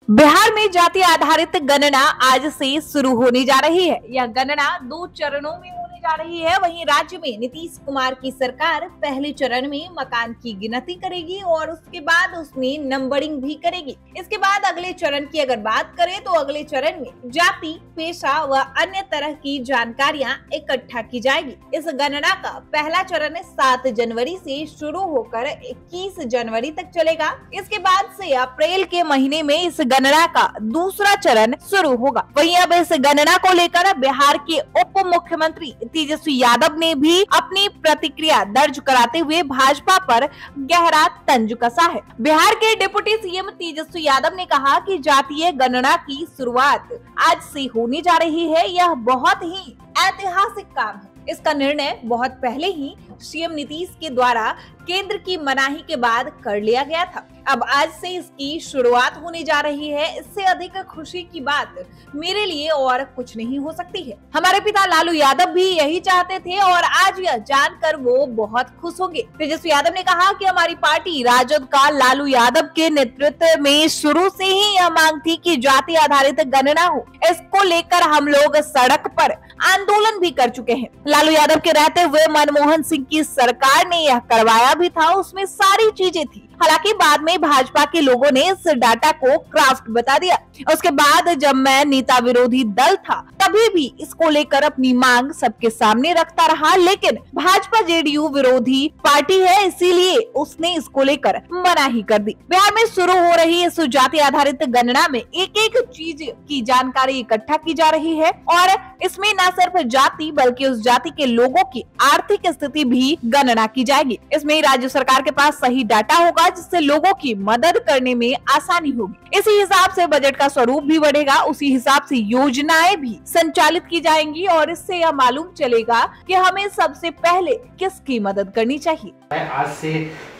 बिहार में जाति आधारित गणना आज से शुरू होने जा रही है। यह गणना 2 चरणों में होने जा रही है। वहीं राज्य में नीतीश कुमार की सरकार पहले चरण में मकान की गिनती करेगी और उसके बाद उसमें नंबरिंग भी करेगी। इसके बाद अगले चरण की अगर बात करें तो अगले चरण में जाति, पेशा व अन्य तरह की जानकारियां इकट्ठा की जाएगी। इस गणना का पहला चरण 7 जनवरी से शुरू होकर 21 जनवरी तक चलेगा। इसके बाद से अप्रैल के महीने में इस गणना का दूसरा चरण शुरू होगा। वहीं अब इस गणना को लेकर बिहार के उप मुख्यमंत्री तेजस्वी यादव ने भी अपनी प्रतिक्रिया दर्ज कराते हुए भाजपा पर गहरा तंज कसा है। बिहार के डिप्टी सीएम तेजस्वी यादव ने कहा कि जातीय गणना की शुरुआत आज से होने जा रही है। यह बहुत ही ऐतिहासिक काम है। इसका निर्णय बहुत पहले ही सीएम नीतीश के द्वारा केंद्र की मनाही के बाद कर लिया गया था। अब आज से इसकी शुरुआत होने जा रही है। इससे अधिक खुशी की बात मेरे लिए और कुछ नहीं हो सकती है। हमारे पिता लालू यादव भी यही चाहते थे और आज यह जानकर वो बहुत खुश होंगे। तेजस्वी यादव ने कहा कि हमारी पार्टी राजद का लालू यादव के नेतृत्व में शुरू से ही यह मांग थी कि जाति आधारित गणना हो। इसको लेकर हम लोग सड़क पर आंदोलन भी कर चुके हैं। लालू यादव के रहते हुए मनमोहन सिंह की सरकार ने यह करवाया भी था, उसमें सारी चीजें थी। हालांकि बाद में भाजपा के लोगों ने इस डाटा को क्राफ्ट बता दिया। उसके बाद जब मैं नेता विरोधी दल था तभी भी इसको लेकर अपनी मांग सबके सामने रखता रहा, लेकिन भाजपा जेडीयू विरोधी पार्टी है, इसीलिए उसने इसको लेकर मनाही कर दी। बिहार में शुरू हो रही इस जाति आधारित गणना में एक एक चीज की जानकारी इकट्ठा की जा रही है और इसमें न सिर्फ जाति बल्कि उस जाति के लोगों की आर्थिक स्थिति भी गणना की जाएगी। इसमें राज्य सरकार के पास सही डाटा होगा जिससे लोगों की मदद करने में आसानी होगी। इसी हिसाब से बजट का स्वरूप भी बढ़ेगा, उसी हिसाब से योजनाएं भी संचालित की जाएंगी और इससे यह मालूम चलेगा कि हमें सबसे पहले किसकी मदद करनी चाहिए। आज से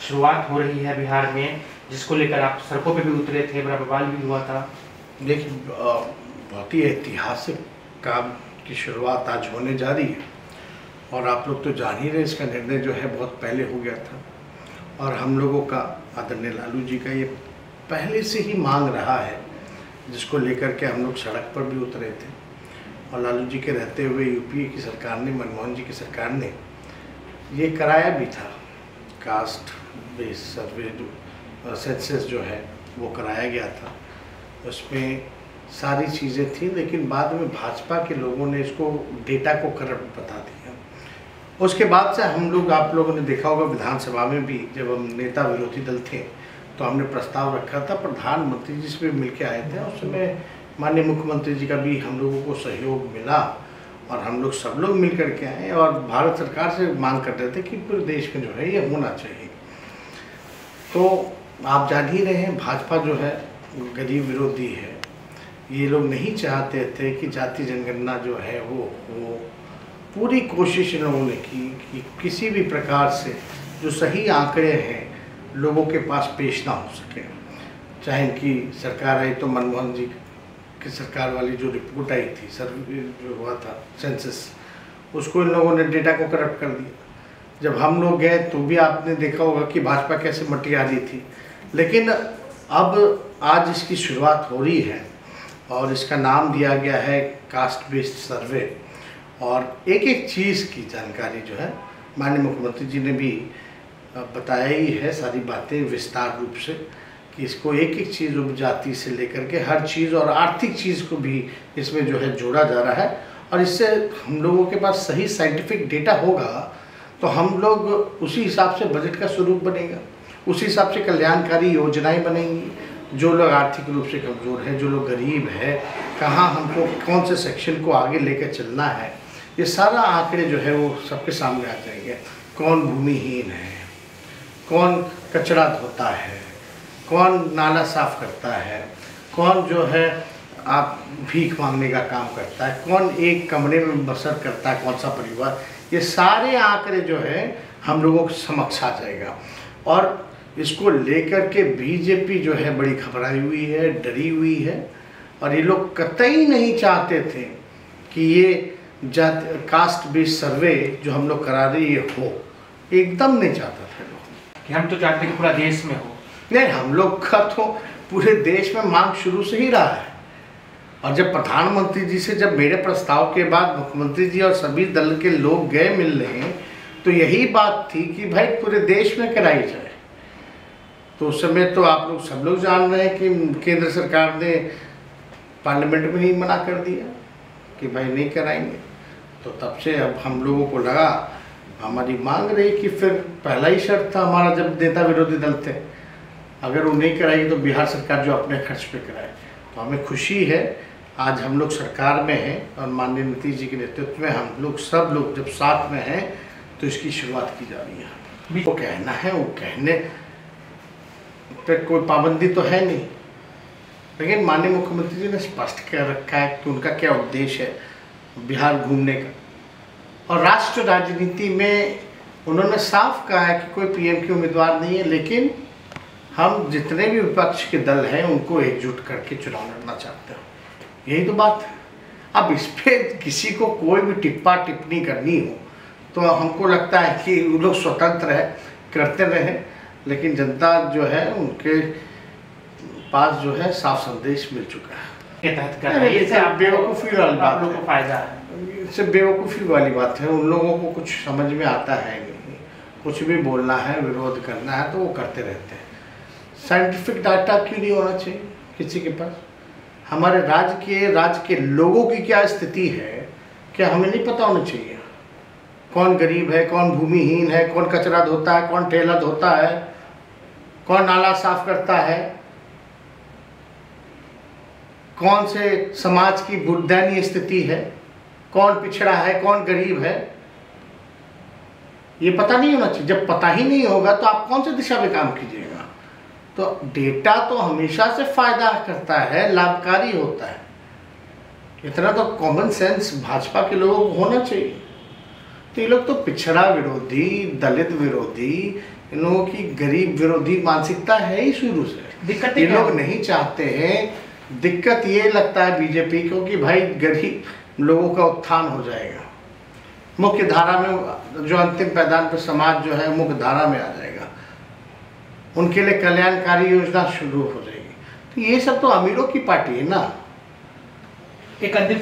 शुरुआत हो रही है बिहार में, जिसको लेकर आप सड़कों पे भी उतरे थे, बड़ा बवाल भी हुआ था। देखिए, बहुत ही ऐतिहासिक काम की शुरुआत आज होने जा रही है और आप लोग तो जान ही रहे, इसका निर्णय जो है बहुत पहले हो गया था और हम लोगों का आदरणीय लालू जी का ये पहले से ही मांग रहा है, जिसको लेकर के हम लोग सड़क पर भी उतरे थे। और लालू जी के रहते हुए यूपीए की सरकार ने, मनमोहन जी की सरकार ने ये कराया भी था। कास्ट बेस सर्वे जो सेंसस जो है वो कराया गया था, उसमें सारी चीज़ें थी, लेकिन बाद में भाजपा के लोगों ने इसको डेटा को करप्ट बता दिया। उसके बाद से हम लोग, आप लोगों ने देखा होगा विधानसभा में भी जब हम नेता विरोधी दल थे तो हमने प्रस्ताव रखा था, प्रधानमंत्री जी से भी मिलके आए थे। उस समय माननीय मुख्यमंत्री जी का भी हम लोगों को सहयोग मिला और हम लोग सब लोग मिल कर के आए और भारत सरकार से मांग कर रहे थे कि पूरे देश में जो है ये होना चाहिए। तो आप जान ही रहे हैं, भाजपा जो है गरीब विरोधी है। ये लोग नहीं चाहते थे कि जाति जनगणना जो है वो पूरी कोशिश इन लोगों ने की कि किसी भी प्रकार से जो सही आंकड़े हैं लोगों के पास पेश ना हो सके। चाहे इनकी सरकार आई तो मनमोहन जी की सरकार वाली जो रिपोर्ट आई थी, सर्वे जो हुआ था सेंसस, उसको इन लोगों ने डेटा को करप्ट कर दिया। जब हम लोग गए तो भी आपने देखा होगा कि भाजपा कैसे मटी आ रही थी। लेकिन अब आज इसकी शुरुआत हो रही है और इसका नाम दिया गया है कास्ट बेस्ड सर्वे और एक एक चीज़ की जानकारी जो है माननीय मुख्यमंत्री जी ने भी बताया ही है, सारी बातें विस्तार रूप से, कि इसको एक एक चीज़ उपजाति से लेकर के हर चीज़ और आर्थिक चीज़ को भी इसमें जो है जोड़ा जा रहा है। और इससे हम लोगों के पास सही साइंटिफिक डेटा होगा तो हम लोग उसी हिसाब से बजट का स्वरूप बनेगा, उसी हिसाब से कल्याणकारी योजनाएँ बनेंगी। जो लोग आर्थिक रूप से कमज़ोर है, जो लोग गरीब है, कहाँ हमको कौन से सेक्शन को आगे लेकर चलना है, ये सारा आंकड़े जो है वो सबके सामने आ जाएंगे। कौन भूमिहीन है, कौन कचरा धोता है, कौन नाला साफ करता है, कौन जो है आप भीख मांगने का काम करता है, कौन एक कमरे में बसर करता है, कौन सा परिवार, ये सारे आंकड़े जो है हम लोगों के समक्ष आ जाएगा। और इसको लेकर के बीजेपी जो है बड़ी घबराई हुई है, डरी हुई है और ये लोग कतई नहीं चाहते थे कि ये कास्ट बेस्ड सर्वे जो हम लोग करा रहे ये हो, एकदम नहीं चाहता था लोग। कि हम तो चाहते कि पूरा देश में हो। नहीं, हम लोग का तो पूरे देश में मांग शुरू से ही रहा है। और जब प्रधानमंत्री जी से जब मेरे प्रस्ताव के बाद मुख्यमंत्री जी और सभी दल के लोग गए मिलने, तो यही बात थी कि भाई पूरे देश में कराई जाए। तो उस समय तो आप लोग सब लोग जान रहे हैं कि केंद्र सरकार ने पार्लियामेंट में ही मना कर दिया कि भाई नहीं कराएंगे। तो तब से अब हम लोगों को लगा, हमारी मांग रही कि फिर पहला ही शर्त था हमारा जब नेता विरोधी दल थे, अगर वो नहीं कराएगी तो बिहार सरकार जो अपने खर्च पे कराए। तो हमें खुशी है आज हम लोग सरकार में हैं और माननीय नीतीश जी के नेतृत्व में हम लोग सब लोग जब साथ में हैं तो इसकी शुरुआत की जा रही है। वो कहना है, वो कहने पे कोई पाबंदी तो है नहीं, लेकिन माननीय मुख्यमंत्री जी ने स्पष्ट कर रखा है कि उनका क्या उद्देश्य है बिहार घूमने का। और राष्ट्र राजनीति में उन्होंने साफ कहा है कि कोई पीएम के उम्मीदवार नहीं है, लेकिन हम जितने भी विपक्ष के दल हैं उनको एकजुट करके चुनाव लड़ना चाहते हैं। यही तो बात है। अब इस पर किसी को कोई भी टिप्पणी करनी हो तो हमको लगता है कि वो लोग स्वतंत्र है, करते रहें, लेकिन जनता जो है उनके पास जो है साफ संदेश मिल चुका है। के तहत कर रहे हैं। इससे बेवकूफ़ी वाली बात लोगों को फायदा है। इससे बेवकूफ़ी वाली बात है। उन लोगों को कुछ समझ में आता है नहीं, कुछ भी बोलना है, विरोध करना है तो वो करते रहते हैं। साइंटिफिक डाटा क्यों नहीं होना चाहिए किसी के पास? हमारे राज्य के लोगों की क्या स्थिति है, क्या हमें नहीं पता होना चाहिए? कौन गरीब है, कौन भूमिहीन है, कौन कचरा धोता है, कौन ठेला धोता है, कौन नाला साफ करता है, कौन से समाज की दयनीय स्थिति है, कौन पिछड़ा है, कौन गरीब है, ये पता नहीं होना चाहिए। जब पता ही नहीं होगा तो आप कौन सी दिशा में काम कीजिएगा? तो डेटा तो हमेशा से फायदा करता है, लाभकारी होता है। इतना तो कॉमन सेंस भाजपा के लोगों को होना चाहिए। तो ये लोग तो पिछड़ा विरोधी, दलित विरोधी, इन लोगों की गरीब विरोधी मानसिकता है ही शुरू से। दिक्कत ये लोग नहीं चाहते हैं। दिक्कत ये लगता है बीजेपी को कि भाई गरीब लोगों का उत्थान हो जाएगा, मुख्य धारा में जो अंतिम पैदान पर समाज जो है मुख्य धारा में आ जाएगा, उनके लिए कल्याणकारी योजना शुरू हो जाएगी। तो ये सब तो अमीरों की पार्टी है ना। एक अंतिम